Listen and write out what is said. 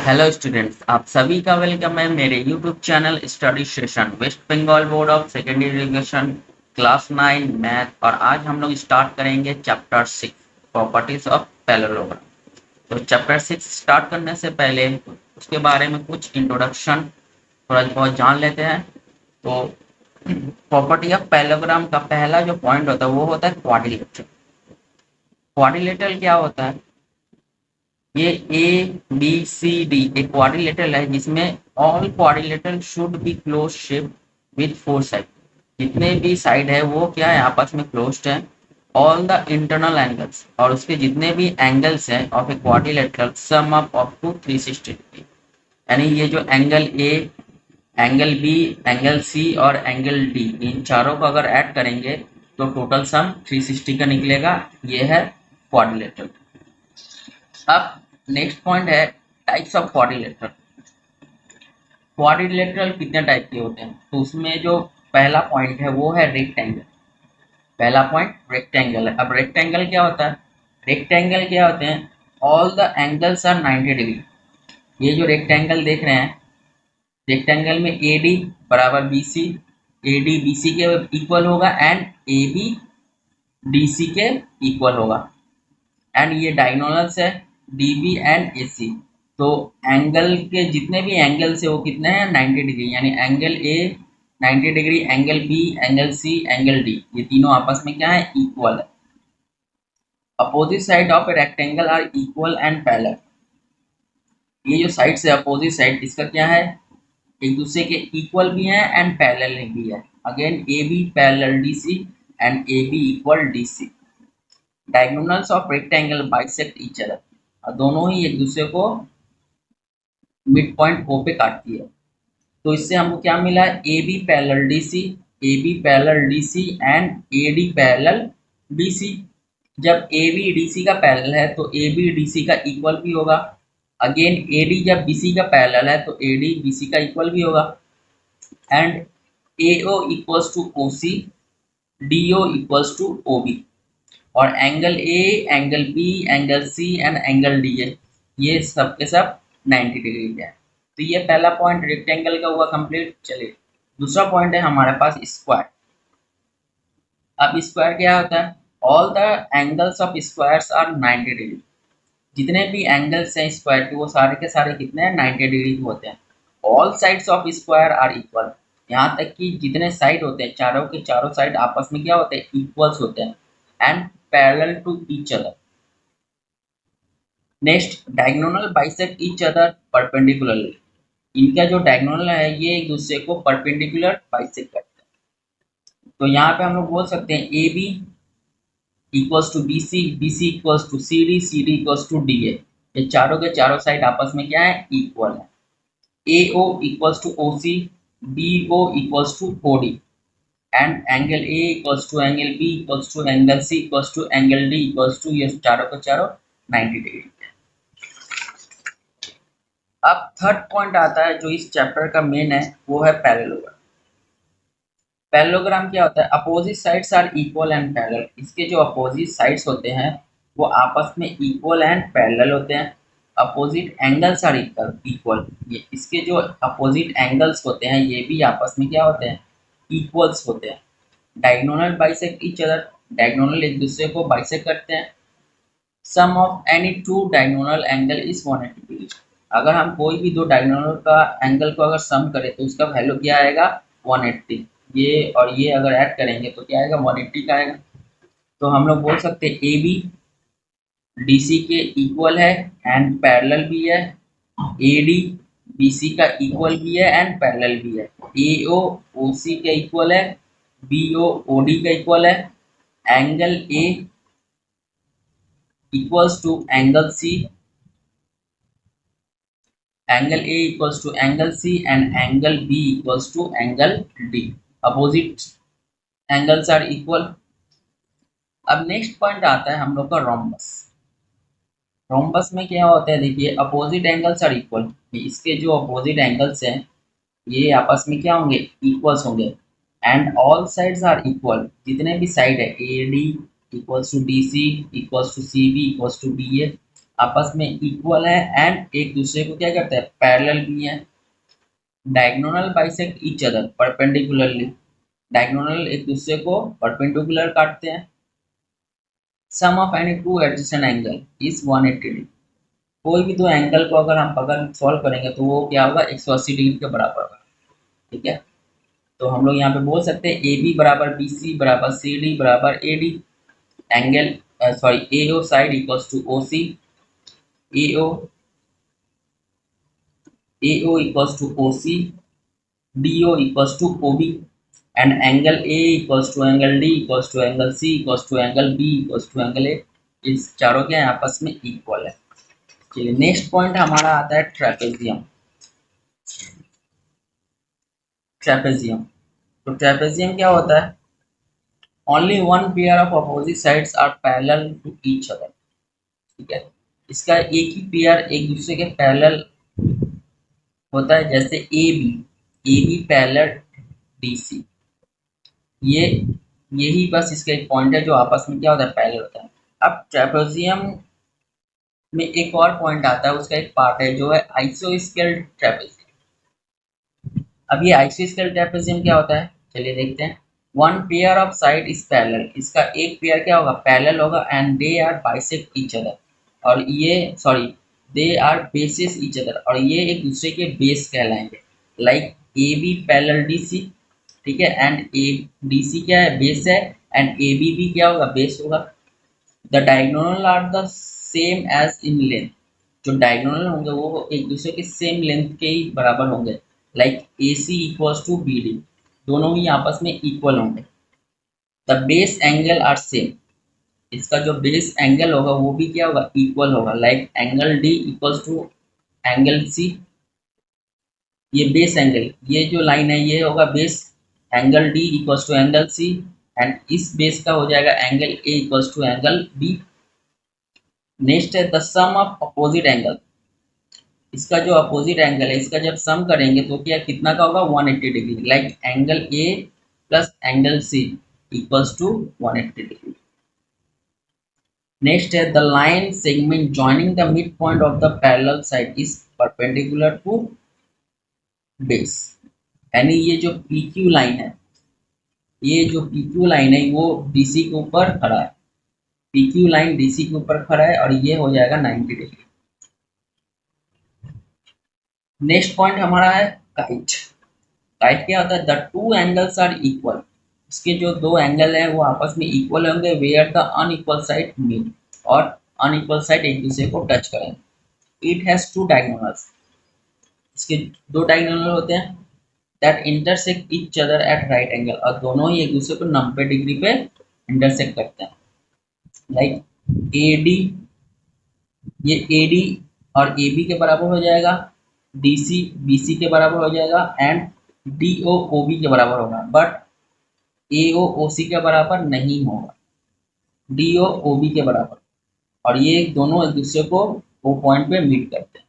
Hello students, आप सभी का वेलकम है मेरे YouTube channel study session West Bengal board of secondary education class 9 math. और आज हम लोग स्टार्ट करेंगे चैप्टर 6 प्रॉपर्टीज ऑफ पैरेललोग्राम। तो चैप्टर 6 स्टार्ट करने से पहले उसके बारे में कुछ इंट्रोडक्शन थोड़ा बहुत जान लेते हैं। तो प्रॉपर्टी ऑफ पैरेललोग्राम का पहला जो पॉइंट होता है वो होता है क्वाड्रिलेटरल। क्वाड्रिलेटरल क्या होता है? ये ए बी सी डी एक क्वाड्रिलेटरल है जिसमें all quadrilateral should be close shape with four side. जितने भी साइड है वो क्या है, आपस में क्लोज्ड है। ऑल द इंटरनल एंगल्स और उसके जितने भी एंगल्स हैं of a quadrilateral sum up to 360 degree. यानी ये जो angle A, angle B, angle C और एंगल डी, इन चारों को अगर ऐड करेंगे तो टोटल सम 360 का निकलेगा। ये है क्वाड्रिलेटरल। अब नेक्स्ट पॉइंट है टाइप्स ऑफ क्वाड्रिलेटरल। क्वाड्रिलेटरल कितने टाइप के होते हैं? तो उसमें जो पहला पॉइंट है वो है रेक्टेंगल। पहला पॉइंट रेक्टेंगल है। अब रेक्टेंगल क्या होता है? रेक्टेंगल क्या होते हैं? All the angles are 90 degree. ये जो रेक्टेंगल देख रहे हैं, रेक्टेंगल में ए डी बराबर B C, A D B C के इक्वल होगा and A B D C के इक्वल होगा। एंड ये डायगोनल्स है D B and A C. तो एंगल के जितने भी एंगल्स है वो कितने हैं? 90 डिग्री। यानी angle A 90 degree, angle B, angle C, angle D, ये तीनों आपस में क्या है? इक्वल है। Opposite side of a rectangle are equal and parallel. ये जो साइड्स है अपोजिट साइड, इसका क्या है? एक दूसरे के इक्वल भी है एंड पैरेलल भी है। Again A B parallel D C and A B equal D C. Diagonals of rectangle bisect each other, और दोनों ही एक दूसरे को मिड पॉइंट ओ पे काटती है। तो इससे हमको क्या मिला? A B parallel D C, A B parallel D C and A D parallel B C. जब ए बी डी सी का पैरेलल है तो ए बी डी सी का इक्वल भी होगा। अगेन ए डी जब बी सी का पैरेलल है तो ए डी बी सी का इक्वल भी होगा। And A O equals to O C, D O equals to O B. और angle A, angle B, angle C and angle D है, ये सब के सब 90 डिग्री के हैं। तो ये पहला पॉइंट रेक्टेंगल का हुआ कंप्लीट। चलिए दूसरा पॉइंट है हमारे पास स्क्वायर। अब स्क्वायर क्या होता है? All the angles of squares are 90 degree. जितने भी एंगल्स हैं स्क्वायर के वो सारे के सारे कितने हैं? 90 डिग्री के होते हैं। All sides of square are equal. यहाँ तक कि जितने साइड होते हैं चारों के चारों साइड आपस में क्या होते हैं? इक्वल्स होते हैं and parallel to each other. Next, diagonal bisect each other perpendicularly. इनका जो डायगोनल है ये एक दूसरे को परपेंडिकुलर बाइसेक्ट करते हैं। तो यहाँ पे हम लोग बोल सकते हैं A B equals to B C, B C equals to C D, C D equals to D A. ये चारों के चारों साइड आपस में क्या है? इक्वल है। A O equals to O C, B O equals to O D and angle A equals to angle B equals to angle C equals to angle D equals to, ये चारों के चारों 90 degree. अब third point आता है जो इस chapter का मेन है, वो है पैरेललोग्राम। पैरेललोग्राम क्या होता है? Opposite sides are equal and parallel. इसके जो अपोजिट साइड्स होते हैं वो आपस में इक्वल एंड पैरेलल होते हैं। Opposite angles are equal. ये इसके जो अपोजिट एंगल्स होते हैं ये भी आपस में क्या होते हैं? इक्वल्स होते हैं। Diagonal bisect each other. Diagonal एक दूसरे को बाइसेक्ट करते हैं। Sum of any two diagonal angle is 180 degree. अगर हम कोई भी दो डायगोनल का एंगल को अगर सम करें तो उसका वैल्यू क्या आएगा? 180। ये और ये अगर ऐड करेंगे तो क्या आएगा? 180 का आएगा। तो हम लोग बोल सकते हैं ए बी डी सी के इक्वल है एंड पैरेलल भी है। ए डी बी सी का इक्वल भी है एंड पैरेलल भी है। ए ओ ओ सी का इक्वल है, बी ओ ओ डी का इक्वल है। Angle A equals to angle C, angle A equals to angle C and angle B equals to angle D. Opposite angles are equal. अब next point आता है हम लोग का rhombus. Rhombus में क्या होता है? देखिए अपोजिट एंगल्स आर इक्वल। इसके जो अपोजिट एंगल्स हैं ये आपस में क्या होंगे? इक्वल्स होंगे। And all sides are equal. जितने भी साइड है A D equals to D C equals to C B equals to D A, आपस में इक्वल है एंड एक दूसरे को क्या करते हैं, पैरेलल भी है। Diagonal bisect each other perpendicularly, diagonal एक दूसरे को परपेंडिकुलर काटते हैं। Sum of any two adjacent angle is 180 degree, कोई भी दो एंगल को अगर हम अगर सॉल्व करेंगे तो वो क्या होगा, 180 डिग्री के बराबर होगा। ठीक है, तो हम लोग यहाँ पे बोल सकते हैं ए बी बराबर बी सी बराबर सी डी बराबर A D, angle sorry A O side equals to O C, A O equals to O C, D O equals to O B, and angle A equals to angle D equals to angle C equals to angle B equals to angle A. इस चारों के आपस में equal है। चलिए next point हमारा आता है ट्रेपेजियम। ट्रेपेजियम, तो ट्रेपेजियम क्या होता है, only one pair of opposite sides are parallel to each other. ठीक है, इसका एक ही पेयर एक दूसरे के पैरेलल होता है, जैसे A B parallel D C, ये यही बस इसका एक पॉइंट है जो आपस में क्या होता है, पैरेलल होता है। अब ट्रेपेजियम में एक और पॉइंट आता है, उसका एक पार्ट है जो है आइसोस्केल ट्रेपेजियम। अब ये आइसोस्केल ट्रेपेजियम क्या होता है, चलिए देखते हैं। One pair of side is parallel, इसका एक पेयर क्या होगा, पैरेलल होगा, and they are bisect each other, और ये sorry they are bases each other, और ये एक दूसरे के बेस कहलाएंगे। Like A B parallel D C, ठीक है, एंड ए डी सी क्या है, बेस है, एंड ए बी भी क्या होगा, बेस होगा। The diagonal are the same as in length, जो डायगोनल होंगे वो एक दूसरे के सेम लेंथ के ही बराबर होंगे। Like A C equals to B D, दोनों ही आपस में इक्वल होंगे। The base angle are same, इसका जो बेस एंगल होगा वो भी क्या होगा, इक्वल होगा। Like angle D equals to angle C, ये बेस एंगल, ये जो लाइन है ये होगा base, angle D equals to angle C, and इस बेस का हो जाएगा angle A equals to angle B. Next है the sum of opposite angle, इसका जो अपोजिट एंगल है इसका जब सम करेंगे तो क्या कितना का होगा, 180 degree. Like angle A plus angle C equals to 180 degree. Next है the line segment joining the mid point of the parallel side is perpendicular to base, यानी ये जो पी क्यू लाइन है, ये जो पी क्यू लाइन है वो DC के ऊपर खड़ा है, पी क्यू लाइन डीसी के ऊपर खड़ा है, और ये हो जाएगा 90 डिग्री। नेक्स्ट पॉइंट हमारा है काइट। काइट क्या होता है, the two angles are equal, इसके जो दो एंगल हैं वो आपस में इक्वल होंगे, where the unequal side meet, और अनइक्वल साइड एक दूसरे को टच करेंगे। इट हैज टू डायगोनल्स, इसके दो डायगोनल होते हैं, that intersect each other at right angle, और दोनों ही एक दूसरे को 90 डिग्री पे इंटरसेक्ट करते हैं। लाइक ए डी, ये ए डी और ए बी के बराबर हो जाएगा, डी सी बी सी के बराबर हो जाएगा, एंड डी ओ बी के बराबर होगा, बट ए ओ सी के बराबर नहीं होगा, डी ओ बी के बराबर। और ये दोनों एक दूसरे को वो पॉइंट पे मीट करते हैं।